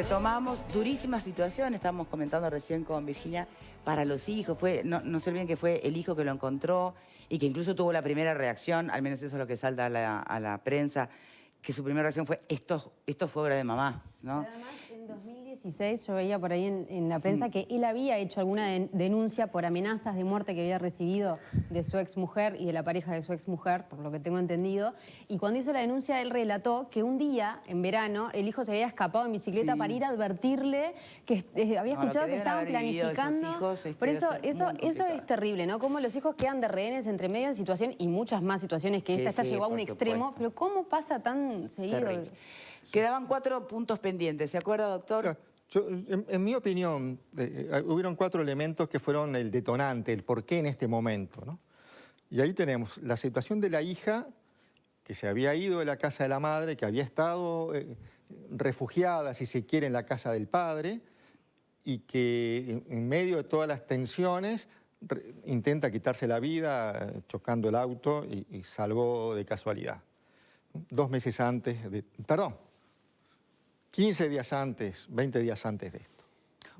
retomamos durísima situación, estábamos comentando recién con Virginia, para los hijos. No se olviden que fue el hijo que lo encontró y que incluso tuvo la primera reacción, al menos eso es lo que salta a la prensa, que su primera reacción fue, esto fue obra de mamá, ¿no? Pero además, en 2016 yo veía por ahí en la prensa que él había hecho alguna denuncia por amenazas de muerte que había recibido de su exmujer y de la pareja de su exmujer, por lo que tengo entendido. Y cuando hizo la denuncia, él relató que un día, en verano, el hijo se había escapado en bicicleta para ir a advertirle que había escuchado que estaban planificando. Por eso es terrible, ¿no? Cómo los hijos quedan de rehenes entre medio en situación y muchas más situaciones que esta llegó a un extremo. Pero ¿cómo pasa tan seguido? Terrible. Quedaban 4 puntos pendientes, ¿se acuerda, doctor? Claro. En mi opinión, hubieron 4 elementos que fueron el detonante, el porqué en este momento, ¿no? Y ahí tenemos la situación de la hija, que se había ido de la casa de la madre, que había estado refugiada, si se quiere, en la casa del padre, y que en medio de todas las tensiones intenta quitarse la vida chocando el auto y salvó de casualidad. 2 meses antes, 15 días antes, 20 días antes de esto.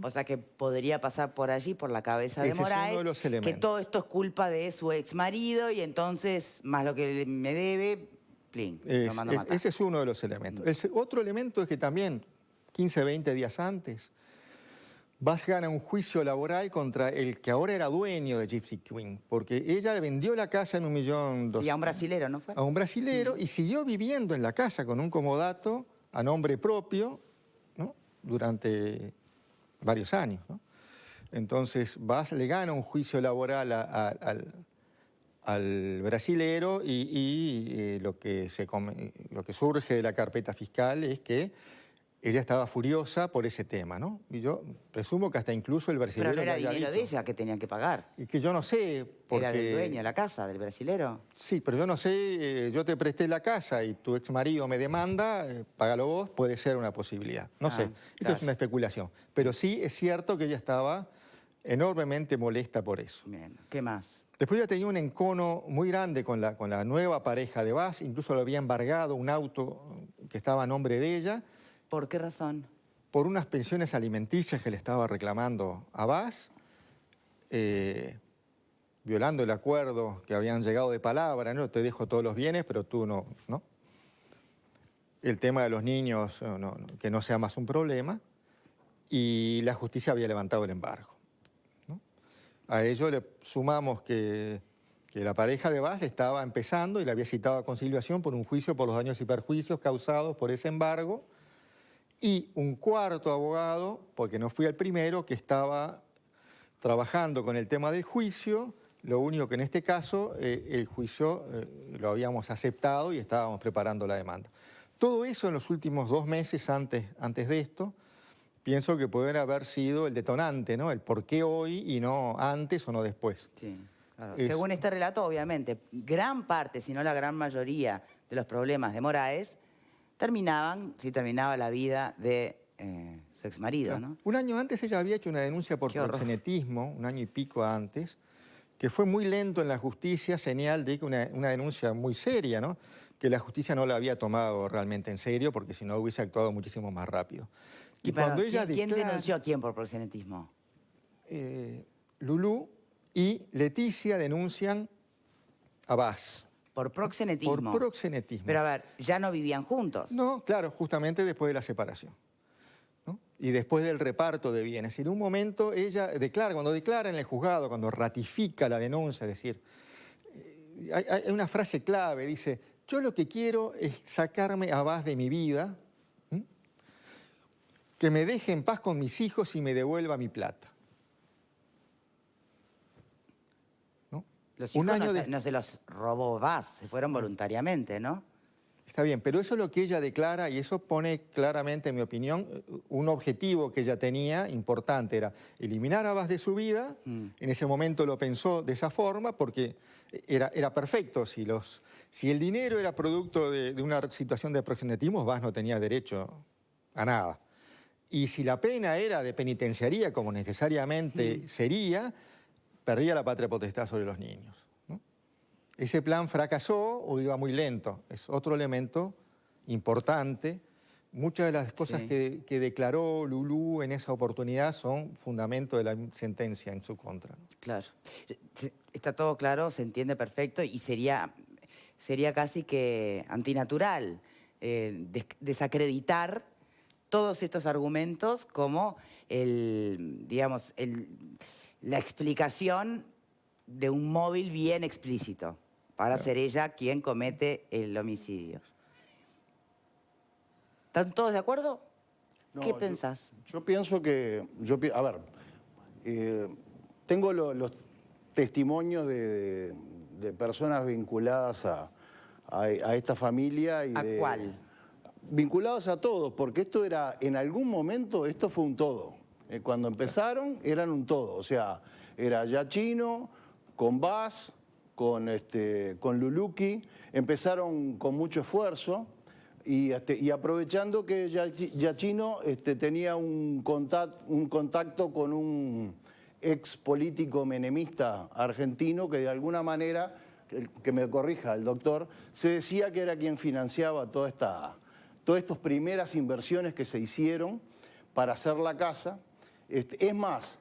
O sea que podría pasar por allí, por la cabeza de Moraes, es uno de los elementos. Que todo esto es culpa de su ex marido y entonces, más lo que me debe, plin, lo mando a matar. Ese es uno de los elementos. Otro elemento es que también, 15, 20 días antes, Bas gana un juicio laboral contra el que ahora era dueño de Gypsy Queen, porque ella le vendió la casa en 1.200.000. Y a un brasilero, ¿no fue? A un brasilero, y siguió viviendo en la casa con un comodato a nombre propio, ¿no? Durante varios años, ¿no? Entonces Bas le gana un juicio laboral al brasilero y lo que surge de la carpeta fiscal es que ella estaba furiosa por ese tema, ¿no? Y yo presumo que hasta incluso el brasilero... Pero no era dinero de ella que tenían que pagar. Y que yo no sé, porque... ¿Era del dueño de la casa, del brasilero? Sí, pero yo no sé, yo te presté la casa y tu exmarido me demanda, págalo vos, puede ser una posibilidad. No sé, eso es una especulación. Pero sí es cierto que ella estaba enormemente molesta por eso. Bien, ¿qué más? Después ella tenía un encono muy grande con la nueva pareja de Bas, incluso le había embargado un auto que estaba a nombre de ella. ¿Por qué razón? Por unas pensiones alimenticias que le estaba reclamando a Bas, violando el acuerdo que habían llegado de palabra, ¿no? Te dejo todos los bienes, pero tú no, ¿no? El tema de los niños, que no sea más un problema, y la justicia había levantado el embargo, ¿no? A ello le sumamos que la pareja de Bas estaba empezando y le había citado a conciliación por un juicio por los daños y perjuicios causados por ese embargo, y un cuarto abogado, porque no fui el primero, que estaba trabajando con el tema del juicio. Lo único que en este caso el juicio lo habíamos aceptado y estábamos preparando la demanda. Todo eso en los últimos 2 meses antes de esto, pienso que puede haber sido el detonante, ¿no? El por qué hoy y no antes o no después. Sí, claro. Según este relato, obviamente, gran parte, si no la gran mayoría de los problemas de Moraes si terminaba la vida de su exmarido, ¿no? Un año antes ella había hecho una denuncia por proxenetismo, un año y pico antes, que fue muy lento en la justicia, señal de que una denuncia muy seria, ¿no? Que la justicia no la había tomado realmente en serio, porque si no hubiese actuado muchísimo más rápido. Y cuando ¿quién denunció a quién por proxenetismo? Lulú y Leticia denuncian a Bas. Por proxenetismo. Por proxenetismo. Pero a ver, ¿ya no vivían juntos? No, claro, justamente después de la separación, ¿no? Y después del reparto de bienes. En un momento ella cuando declara en el juzgado, cuando ratifica la denuncia, es decir, hay una frase clave, dice, yo lo que quiero es sacarme a Bas de mi vida, que me deje en paz con mis hijos y me devuelva mi plata. Los hijos no se los robó Bas, se fueron voluntariamente, ¿no? Está bien, pero eso es lo que ella declara y eso pone claramente, en mi opinión, un objetivo que ella tenía importante, era eliminar a Bas de su vida. En ese momento lo pensó de esa forma porque era perfecto. Si el dinero era producto de una situación de proxenetismo, Bas no tenía derecho a nada. Y si la pena era de penitenciaría, como necesariamente sería, perdía la patria potestad sobre los niños, ¿no? Ese plan fracasó o iba muy lento. Es otro elemento importante Muchas de las cosas Sí. que declaró Lulú en esa oportunidad son fundamento de la sentencia en su contra, ¿no? Claro. Está todo claro, se entiende perfecto y sería casi que antinatural desacreditar todos estos argumentos como la explicación de un móvil bien explícito para ser ella quien comete el homicidio. ¿Están todos de acuerdo? No, ¿Qué pensás? Yo pienso que... a ver, tengo los testimonios de personas vinculadas a esta familia. ¿A cuál? Vinculados a todos, porque esto era, en algún momento, esto fue un todo. Cuando empezaron, eran un todo. O sea, era Giacchino, con Bas, con Luluki. Empezaron con mucho esfuerzo. Y aprovechando que Giacchino tenía un contacto con un ex político menemista argentino que de alguna manera, que me corrija el doctor, se decía que era quien financiaba todas estas primeras inversiones que se hicieron para hacer la casa. Es más,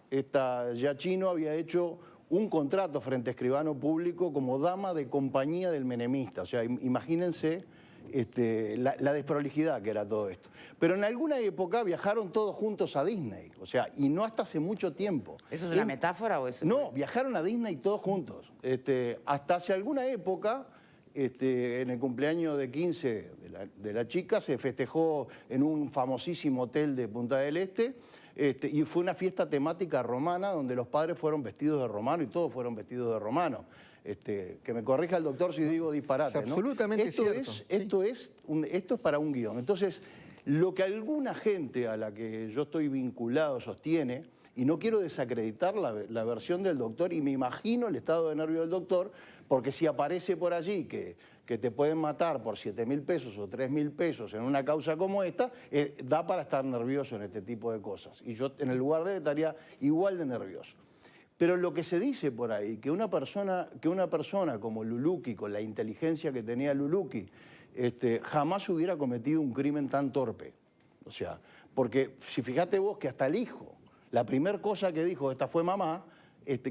Giacchino había hecho un contrato frente a escribano público como dama de compañía del menemista. O sea, imagínense la desprolijidad que era todo esto. Pero en alguna época viajaron todos juntos a Disney, o sea, y no hasta hace mucho tiempo. ¿Eso es una metáfora o eso? No, viajaron a Disney todos juntos. Hasta hace alguna época, en el cumpleaños de 15 de la chica, se festejó en un famosísimo hotel de Punta del Este, y fue una fiesta temática romana donde los padres fueron vestidos de romano y todos fueron vestidos de romano. Que me corrija el doctor si digo disparate, Es absolutamente ¿no? cierto. Esto es para un guión. Entonces, lo que alguna gente a la que yo estoy vinculado sostiene, y no quiero desacreditar la versión del doctor, y me imagino el estado de nervio del doctor, porque si aparece por allí que te pueden matar por 7.000 pesos o 3.000 pesos en una causa como esta, da para estar nervioso en este tipo de cosas. Y yo en el lugar de él estaría igual de nervioso. Pero lo que se dice por ahí, que una persona como Luluki, con la inteligencia que tenía Luluki, jamás hubiera cometido un crimen tan torpe. O sea, porque si fíjate vos que hasta el hijo, la primera cosa que dijo, esta fue mamá,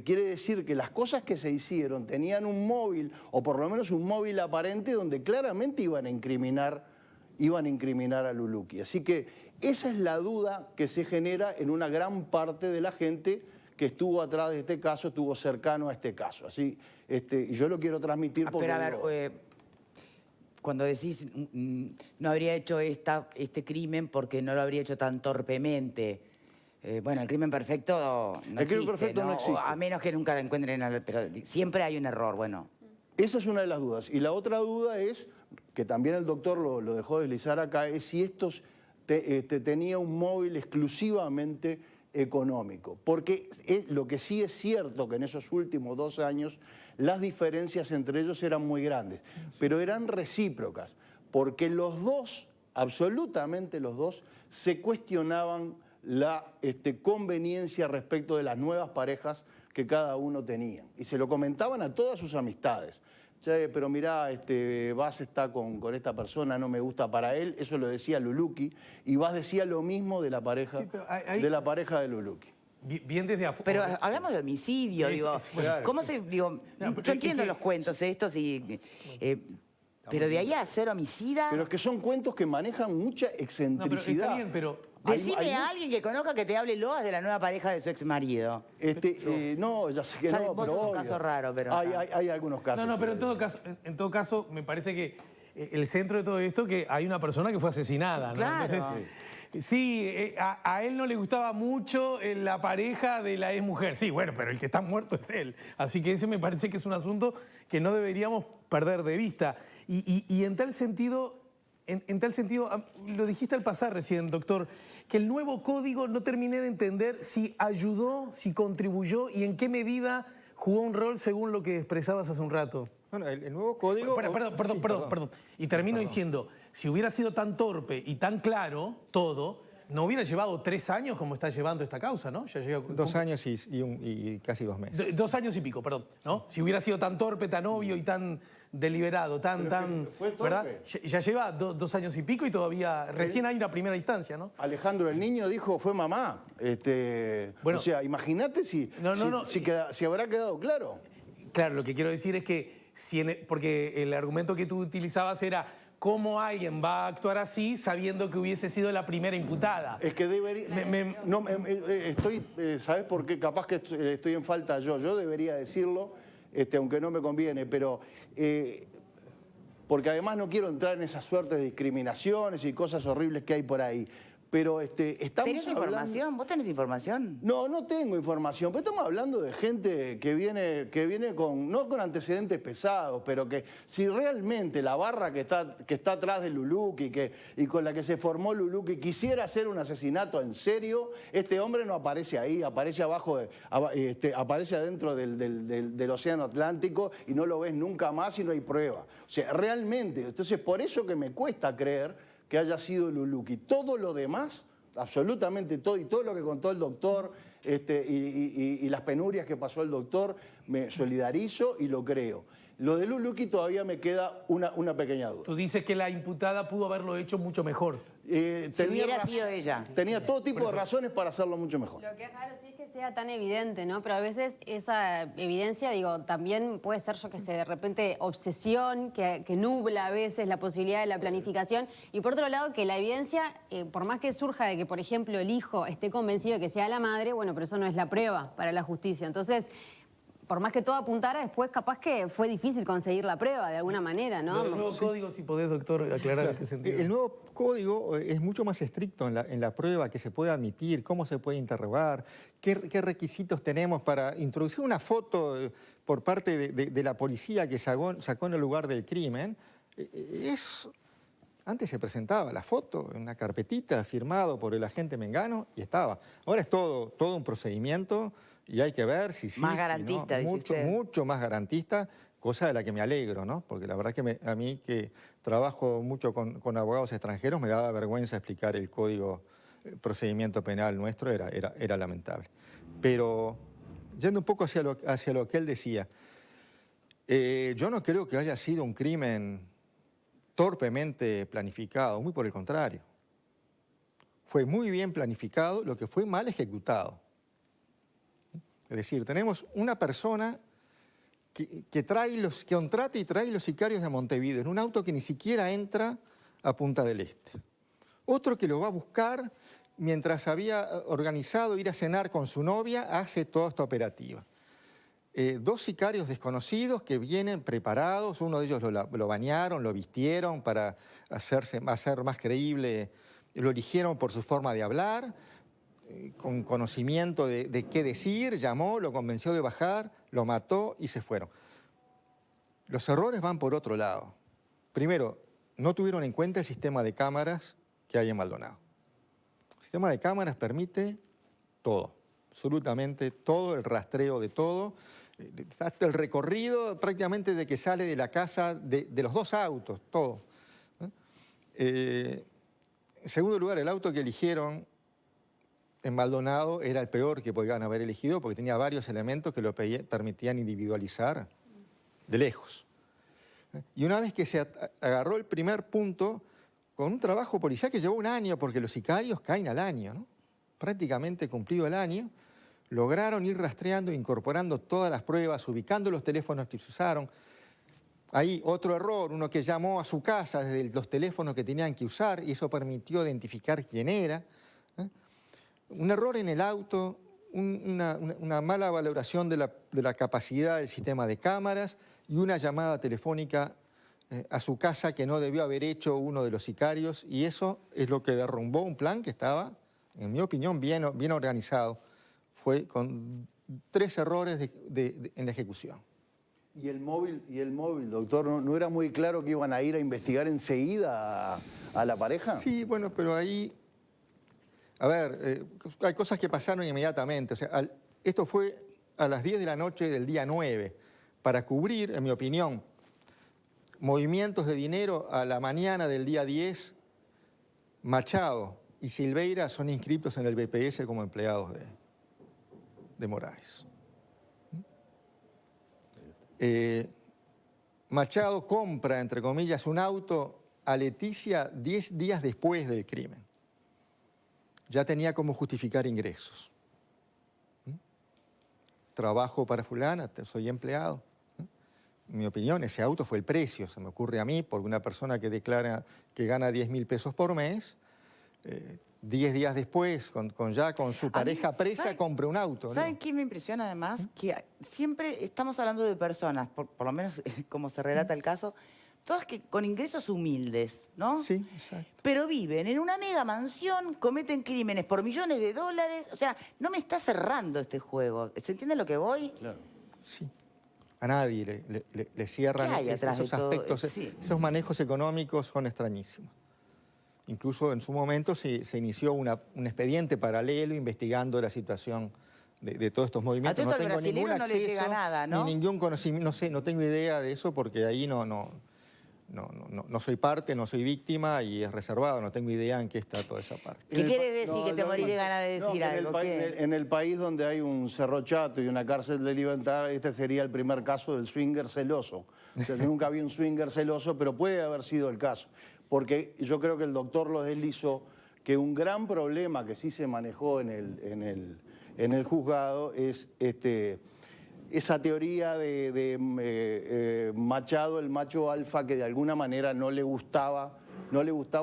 quiere decir que las cosas que se hicieron tenían un móvil, o por lo menos un móvil aparente, donde claramente iban a incriminar a Luluki. Así que esa es la duda que se genera en una gran parte de la gente que estuvo atrás de este caso, estuvo cercano a este caso. Así, y yo lo quiero transmitir porque... Pero a ver, cuando decís no habría hecho este crimen porque no lo habría hecho tan torpemente. Bueno, el crimen perfecto no existe, crimen perfecto no existe. A menos que nunca lo encuentren, pero siempre hay un error, bueno. Esa es una de las dudas. Y la otra duda es, que también el doctor lo dejó deslizar acá, es si estos tenía un móvil exclusivamente económico. Porque lo que sí es cierto que en esos últimos 2 años las diferencias entre ellos eran muy grandes, pero eran recíprocas, porque los dos, absolutamente los dos, se cuestionaban la conveniencia respecto de las nuevas parejas que cada uno tenía. Y se lo comentaban a todas sus amistades. Che, pero mirá, Bas está con esta persona, no me gusta para él. Eso lo decía Luluki. Y Bas decía lo mismo de la pareja, de la pareja de Luluki. Bien desde afuera. Pero hablamos de homicidio, digo. Claro. ¿Cómo se...? Digo, yo entiendo los cuentos estos y... pero de ahí a ser homicida... Pero es que son cuentos que manejan mucha No, pero excentricidad. está bien, pero... Decime a alguien que conozca que te hable loas de la nueva pareja de su exmarido. No, ya sé que Sabes, no, vos pero sos un obvio. caso raro, pero... Hay algunos casos. No, pero en todo caso, me parece que el centro de todo esto que hay una persona que fue asesinada, ¿no? Claro. Entonces, sí, a él no le gustaba mucho la pareja de la exmujer. Sí, bueno, pero el que está muerto es él. Así que ese me parece que es un asunto que no deberíamos perder de vista. Y en tal sentido... En tal sentido, lo dijiste al pasar recién, doctor, que el nuevo código no terminé de entender si ayudó, si contribuyó y en qué medida jugó un rol según lo que expresabas hace un rato. Bueno, el nuevo código... Perdón. Y termino diciendo, si hubiera sido tan torpe y tan claro todo, no hubiera llevado 3 años como está llevando esta causa, ¿no? Ya llega, 2 años y casi 2 meses. 2 años y pico, perdón, ¿no? Si hubiera sido tan torpe, tan obvio y tan deliberado, fue torpe. ¿verdad? Ya lleva 2 años y pico y todavía recién hay una primera instancia, ¿no? Alejandro, el niño dijo, fue mamá. Bueno, o sea, imagínate si habrá quedado claro. Claro, lo que quiero decir es que, porque el argumento que tú utilizabas era cómo alguien va a actuar así sabiendo que hubiese sido la primera imputada. Es que debería... ¿Sabes por qué? Capaz que estoy en falta yo. Yo debería decirlo, aunque no me conviene, pero... porque además no quiero entrar en esa suerte de discriminaciones y cosas horribles que hay por ahí. Pero estamos ¿Tenés información? ¿Vos tenés información? No, no tengo información, pero estamos hablando de gente que viene con, no con antecedentes pesados, pero que si realmente la barra que está atrás de Luluki y con la que se formó Luluki quisiera hacer un asesinato en serio, este hombre no aparece ahí, aparece abajo, aparece adentro del Océano Atlántico y no lo ves nunca más y no hay prueba. O sea, realmente, entonces por eso que me cuesta creer que haya sido Luluki. Todo lo demás, absolutamente todo, y todo lo que contó el doctor y las penurias que pasó el doctor, me solidarizo y lo creo. Lo de Luluki todavía me queda una pequeña duda. Tú dices que la imputada pudo haberlo hecho mucho mejor. Si hubiera sido ella. Tenía todo tipo de razones para hacerlo mucho mejor. Lo que es raro sí es que sea tan evidente, ¿no? Pero a veces esa evidencia, digo, también puede ser, yo que sé, de repente obsesión, que nubla a veces la posibilidad de la planificación. Y por otro lado, que la evidencia, por más que surja de que, por ejemplo, el hijo esté convencido de que sea la madre, bueno, pero eso no es la prueba para la justicia. Entonces, por más que todo apuntara, después capaz que fue difícil conseguir la prueba de alguna manera, ¿no? El nuevo código, si podés, doctor, aclarar en qué sentido. El nuevo código es mucho más estricto en la prueba que se puede admitir, cómo se puede interrogar, qué requisitos tenemos para introducir una foto por parte de la policía que sacó en el lugar del crimen. Antes se presentaba la foto en una carpetita firmado por el agente Mengano y estaba. Ahora es todo un procedimiento y hay que ver si sí, más si garantista, no. dice usted. Mucho más garantista, cosa de la que me alegro, ¿no? Porque la verdad que a mí que trabajo mucho con abogados extranjeros me daba vergüenza explicar el código procedimiento penal nuestro, era lamentable. Pero yendo un poco hacia lo que él decía, yo no creo que haya sido un crimen torpemente planificado, muy por el contrario. Fue muy bien planificado, lo que fue mal ejecutado. Es decir, tenemos una persona que contrata y trae los sicarios de Montevideo en un auto que ni siquiera entra a Punta del Este. Otro que lo va a buscar mientras había organizado ir a cenar con su novia, hace toda esta operativa. 2 sicarios desconocidos que vienen preparados, uno de ellos lo bañaron, lo vistieron para hacer más creíble, lo eligieron por su forma de hablar, con conocimiento de qué decir, llamó, lo convenció de bajar, lo mató y se fueron. Los errores van por otro lado. Primero, no tuvieron en cuenta el sistema de cámaras que hay en Maldonado. El sistema de cámaras permite todo, absolutamente todo, el rastreo de todo, hasta el recorrido prácticamente de que sale de la casa de los 2 autos, todo. En segundo lugar, el auto que eligieron en Maldonado era el peor que podían haber elegido porque tenía varios elementos que lo permitían individualizar de lejos. Y una vez que se agarró el primer punto, con un trabajo policial que llevó 1 año, porque los sicarios caen al año, ¿no? Prácticamente cumplido el año, lograron ir rastreando, incorporando todas las pruebas, ubicando los teléfonos que se usaron. Ahí otro error, uno que llamó a su casa desde los teléfonos que tenían que usar y eso permitió identificar quién era. Un error en el auto, una mala valoración de la capacidad del sistema de cámaras y una llamada telefónica a su casa que no debió haber hecho uno de los sicarios y eso es lo que derrumbó un plan que estaba, en mi opinión, bien organizado. Fue con 3 errores en la ejecución. ¿Y el móvil, doctor, no era muy claro que iban a ir a investigar enseguida a la pareja? Sí, bueno, pero ahí... A ver, hay cosas que pasaron inmediatamente. O sea, esto fue a las 10 de la noche del día 9, para cubrir, en mi opinión, movimientos de dinero a la mañana del día 10. Machado y Silveira son inscritos en el BPS como empleados de Moraes. Machado compra, entre comillas, un auto a Leticia 10 días después del crimen. Ya tenía cómo justificar ingresos. Trabajo para fulana, soy empleado. En mi opinión, ese auto fue el precio, se me ocurre a mí, por una persona que declara que gana 10.000 pesos por mes, 10 días después, con su pareja presa, compra un auto. ¿Saben qué me impresiona además? Que siempre estamos hablando de personas, por lo menos como se relata el caso, todas que con ingresos humildes, ¿no? Sí, exacto. Pero viven en una mega mansión, cometen crímenes por millones de dólares. O sea, no me está cerrando este juego. ¿Se entiende lo que voy? Claro. Sí. A nadie le cierran ¿Qué hay atrás de esos todo? aspectos. Sí. Esos manejos económicos son extrañísimos. Incluso en su momento se inició un expediente paralelo investigando la situación de todos estos movimientos. A todo No esto al tengo ningún brasilero no le llega acceso, nada, ¿no? ni ningún conocimiento, no sé, no tengo idea de eso porque ahí no soy parte, no soy víctima y es reservado, no tengo idea en qué está toda esa parte. ¿Qué quieres decir? Que te morís de ganas de decir que algo. ¿Qué? En el país donde hay un Cerro Chato y una cárcel de libertad, este sería el primer caso del swinger celoso. O sea, yo nunca vi un swinger celoso, pero puede haber sido el caso. Porque yo creo que el doctor lo deslizó, que un gran problema que sí se manejó en el juzgado es esa teoría de Machado, el macho alfa, que de alguna manera no le gustaba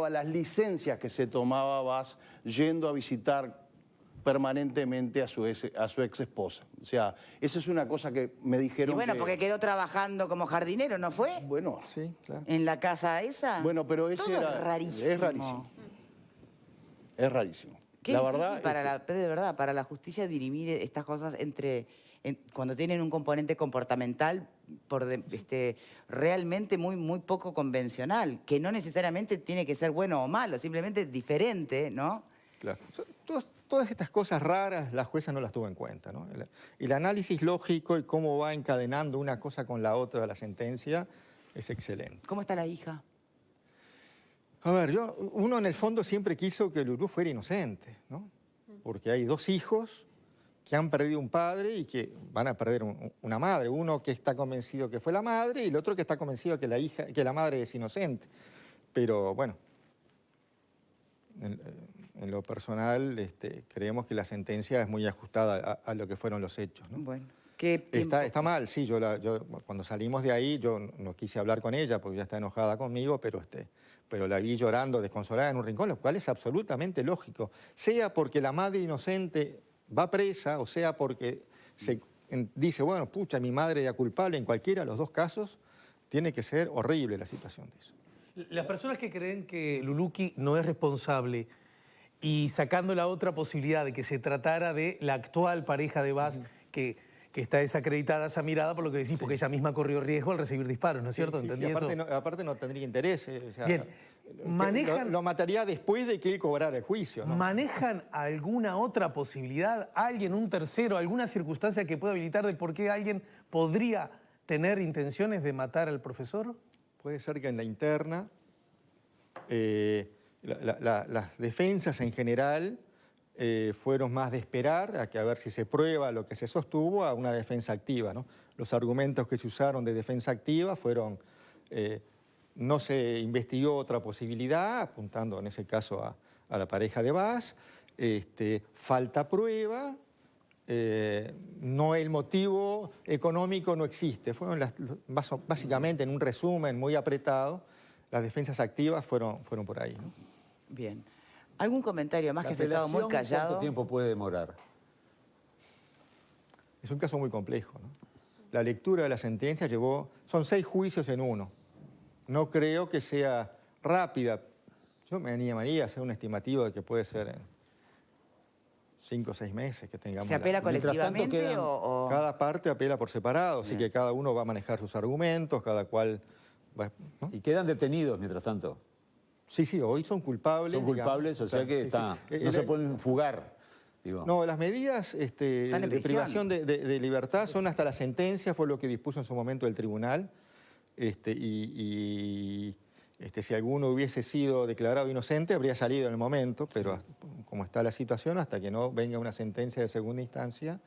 las licencias que se tomaba Vaz yendo a visitar permanentemente a su ex esposa. O sea, esa es una cosa que me dijeron. Y bueno, porque quedó trabajando como jardinero, ¿no fue? Bueno, Sí, claro. En la casa esa. bueno, pero ese Todo era es rarísimo. Es rarísimo. Es rarísimo. Qué La difícil verdad, para de verdad, para la justicia dirimir estas cosas cuando tienen un componente comportamental realmente muy poco convencional, que no necesariamente tiene que ser bueno o malo, simplemente diferente, ¿no? Claro. Todas estas cosas raras la jueza no las tuvo en cuenta, ¿no? El análisis lógico y cómo va encadenando una cosa con la otra la sentencia es excelente. ¿Cómo está la hija? A ver, uno en el fondo siempre quiso que Lulú fuera inocente, ¿no? Porque hay dos hijos que han perdido un padre y que van a perder una madre. Uno que está convencido que fue la madre y el otro que está convencido que la madre es inocente. Pero bueno, en lo personal creemos que la sentencia es muy ajustada a lo que fueron los hechos, ¿no? Bueno, ¿qué tiempo? Está mal, sí. Cuando salimos de ahí, yo no quise hablar con ella porque ya está enojada conmigo, pero la vi llorando, desconsolada en un rincón, lo cual es absolutamente lógico. Sea porque la madre inocente va presa, o sea porque se dice, bueno, pucha, mi madre era culpable, en cualquiera de los dos casos, tiene que ser horrible la situación de eso. Las personas que creen que Luluki no es responsable y sacando la otra posibilidad de que se tratara de la actual pareja de Vaz, que está desacreditada esa mirada por lo que decís, porque ella misma corrió riesgo al recibir disparos, ¿no es cierto? Sí, ¿Entendí aparte, eso? aparte no tendría interés. O sea, Bien. Lo mataría después de que él cobrara el juicio, ¿no? ¿Manejan alguna otra posibilidad, alguien, un tercero, alguna circunstancia que pueda habilitar de por qué alguien podría tener intenciones de matar al profesor? Puede ser que en la interna las defensas en general fueron más de esperar a ver si se prueba lo que se sostuvo a una defensa activa, ¿no? Los argumentos que se usaron de defensa activa fueron, no se investigó otra posibilidad, apuntando en ese caso a la pareja de Vaz, falta prueba, no, el motivo económico no existe. Fueron básicamente, en un resumen muy apretado, las defensas activas fueron por ahí, ¿no? Bien. ¿Algún comentario más La que se ha estado muy apelación, callado? ¿cuánto tiempo puede demorar? Es un caso muy complejo, ¿no? La lectura de la sentencia son 6 juicios en uno. No creo que sea rápida. Yo me animaría a hacer un estimativo de que puede ser en 5 o 6 meses que tengamos. ¿Se apela Mientras tanto colectivamente quedan- o...? Cada parte apela por separado, así Bien. que cada uno va a manejar sus argumentos, cada cual va, ¿no? Y quedan detenidos mientras tanto. Sí, hoy son culpables. Son culpables, o sea Claro, que sí. no se pueden fugar. Digo. No, las medidas Están en de prisión. privación de libertad son hasta la sentencia, fue lo que dispuso en su momento el tribunal. Si alguno hubiese sido declarado inocente, habría salido en el momento, pero como está la situación, hasta que no venga una sentencia de segunda instancia,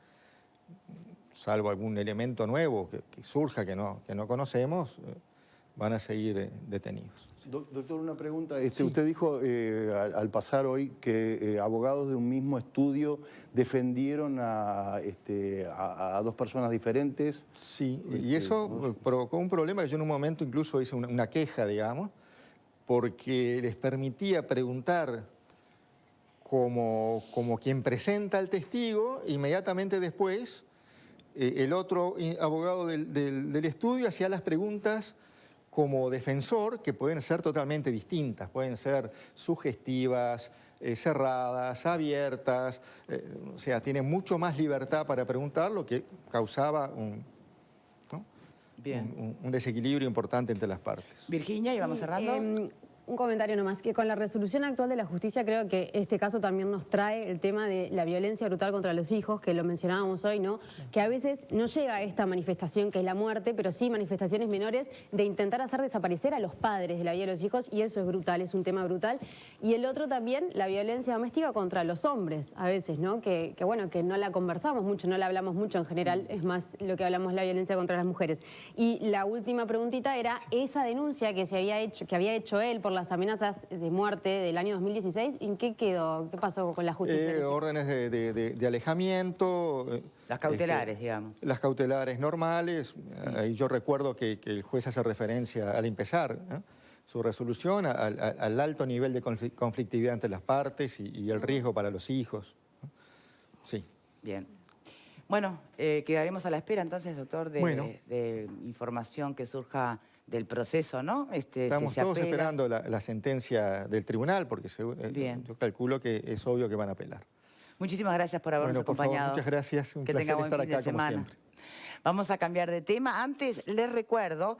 salvo algún elemento nuevo que surja que no conocemos, van a seguir detenidos. Doctor, una pregunta. Usted dijo al pasar hoy que abogados de un mismo estudio defendieron a dos personas diferentes. Sí, y eso provocó un problema que yo en un momento incluso hice una queja, digamos, porque les permitía preguntar como quien presenta al testigo, inmediatamente después el otro abogado del estudio hacía las preguntas como defensor, que pueden ser totalmente distintas, pueden ser sugestivas, cerradas, abiertas, o sea, tiene mucho más libertad para preguntar, lo que causaba un desequilibrio importante entre las partes. Virginia, y vamos cerrando. Un comentario nomás, que con la resolución actual de la justicia creo que este caso también nos trae el tema de la violencia brutal contra los hijos, que lo mencionábamos hoy, ¿no? Que a veces no llega a esta manifestación que es la muerte, pero sí manifestaciones menores de intentar hacer desaparecer a los padres de la vida de los hijos, y eso es brutal, es un tema brutal. Y el otro también, la violencia doméstica contra los hombres, a veces, ¿no? Que bueno, que no la conversamos mucho, no la hablamos mucho en general, es más lo que hablamos la violencia contra las mujeres. Y la última preguntita era esa denuncia que había hecho él por las amenazas de muerte del año 2016, ¿en qué quedó? ¿Qué pasó con la justicia? Órdenes de alejamiento. Las cautelares, digamos. Las cautelares normales. Ahí yo recuerdo que el juez hace referencia al empezar su resolución, al alto nivel de conflictividad entre las partes y el riesgo para los hijos. Sí. Bien. Bueno, quedaremos a la espera entonces, doctor, de información que surja del proceso, ¿no? Estamos todos esperando la sentencia del tribunal, porque yo calculo que es obvio que van a apelar. Muchísimas gracias por habernos acompañado. Favor, muchas gracias. Un placer estar acá como siempre. Vamos a cambiar de tema. Antes, les recuerdo